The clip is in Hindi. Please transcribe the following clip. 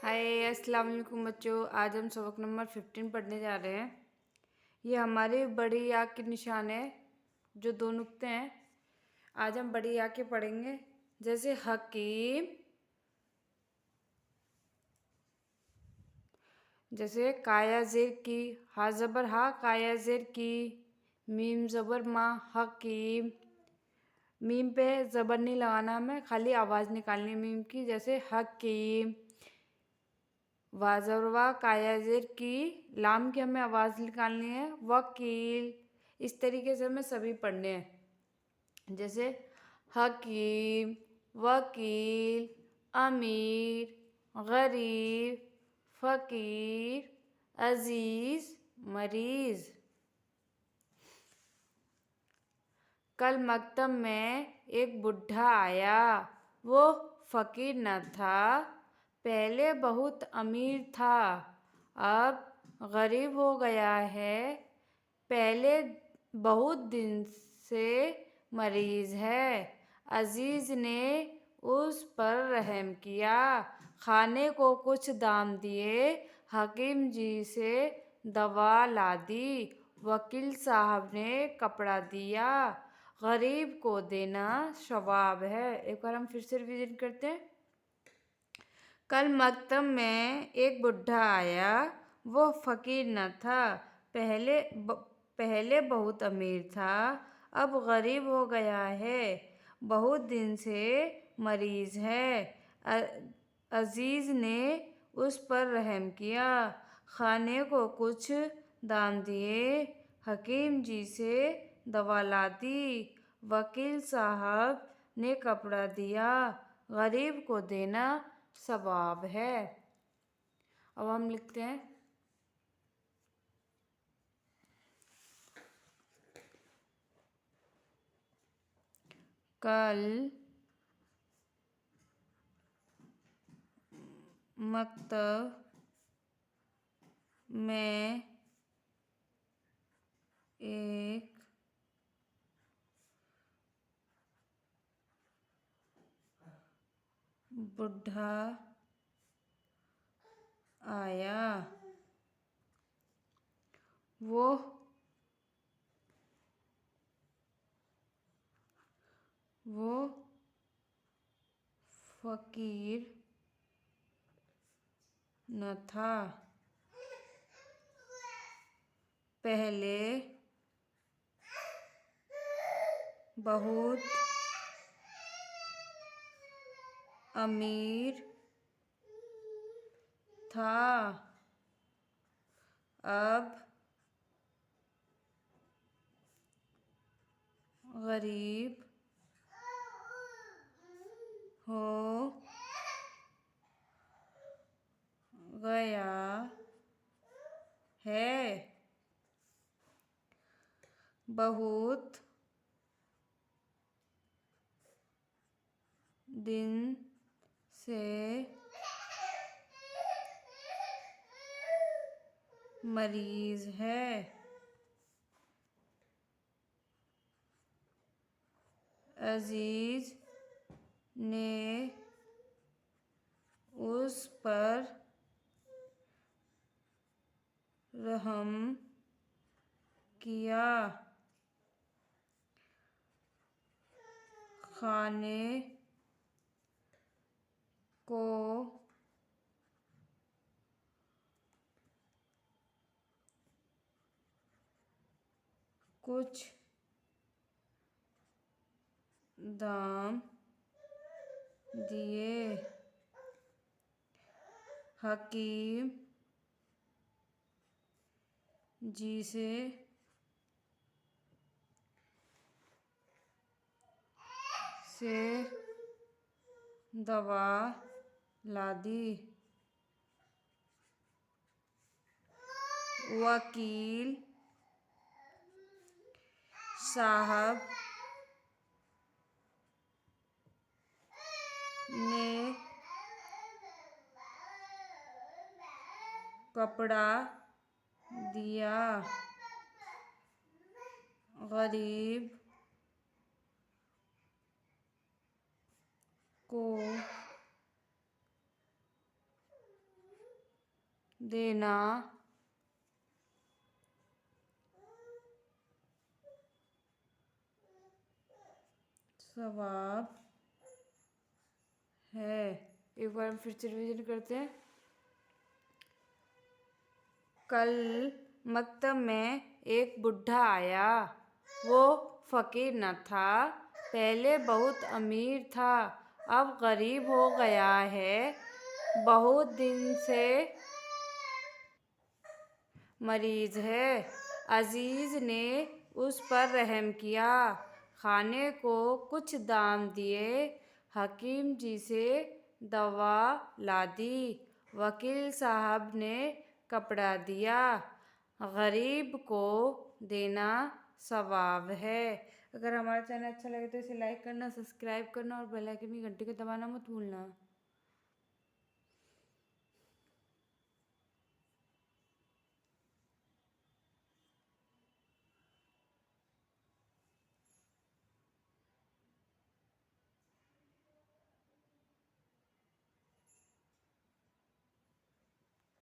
हाय अस्सलाम वालेकुम बच्चों। आज हम सबक नंबर 15 पढ़ने जा रहे हैं। ये हमारी बड़ी आँख के निशान है, जो दो नुक्ते हैं। आज हम बड़ी आँख के पढ़ेंगे, जैसे हकीम, जैसे काया जेर की, हा जबर हा, काया जेर की, मीम जबर माँ, हकीम। मीम पे जबर नहीं लगाना, हमें खाली आवाज़ निकालनी है मीम की, जैसे हकीम। वाजरवा कायाजिर की, लाम की हमें आवाज़ निकालनी है, वकील। इस तरीके से हमें सभी पढ़ने हैं, जैसे हकीम, वकील, अमीर, गरीब, फ़कीर, अजीज़, मरीज़। कल मकतब में एक बुढ़ा आया। वो फ़कीर न था, पहले बहुत अमीर था, अब गरीब हो गया है। पहले बहुत दिन से मरीज़ है। अजीज़ ने उस पर रहम किया, खाने को कुछ दाम दिए, हकीम जी से दवा ला दी, वकील साहब ने कपड़ा दिया, गरीब को देना सवाब है। एक बार हम फिर से रिवीजन करते हैं। कल मकतब में एक बुढ़ा आया। वो फ़कीर न था, पहले बहुत अमीर था, अब गरीब हो गया है। बहुत दिन से मरीज़ है। अजीज़ ने उस पर रहम किया, खाने को कुछ दाम दिए, हकीम जी से दवा ला दी, वकील साहब ने कपड़ा दिया, गरीब को देना सवाब है। अब हम लिखते हैं, कल मकतब में एक बुढ़ा आया। वो फ़कीर न था, पहले बहुत अमीर था, अब गरीब हो गया है। बहुत दिन से मरीज़ है। अजीज़ ने उस पर रहम किया, खाने को कुछ दाम दिए, हकीम जी से दवा ला दी, वकील साहब ने कपड़ा दिया, गरीब को देना सवाब है। एक बार हम फिर से रिवीजन करते हैं। कल मकतब में एक बुढ़ा आया। वो फकीर न था, पहले बहुत अमीर था, अब गरीब हो गया है। बहुत दिन से मरीज है। अजीज ने उस पर रहम किया, खाने को कुछ दाम दिए, हकीम जी से दवा ला दी, वकील साहब ने कपड़ा दिया। गरीब को देना सवाब है। अगर हमारा चैनल अच्छा लगे तो इसे लाइक करना, सब्सक्राइब करना और बेल आइकन की घंटी को दबाना मत भूलना।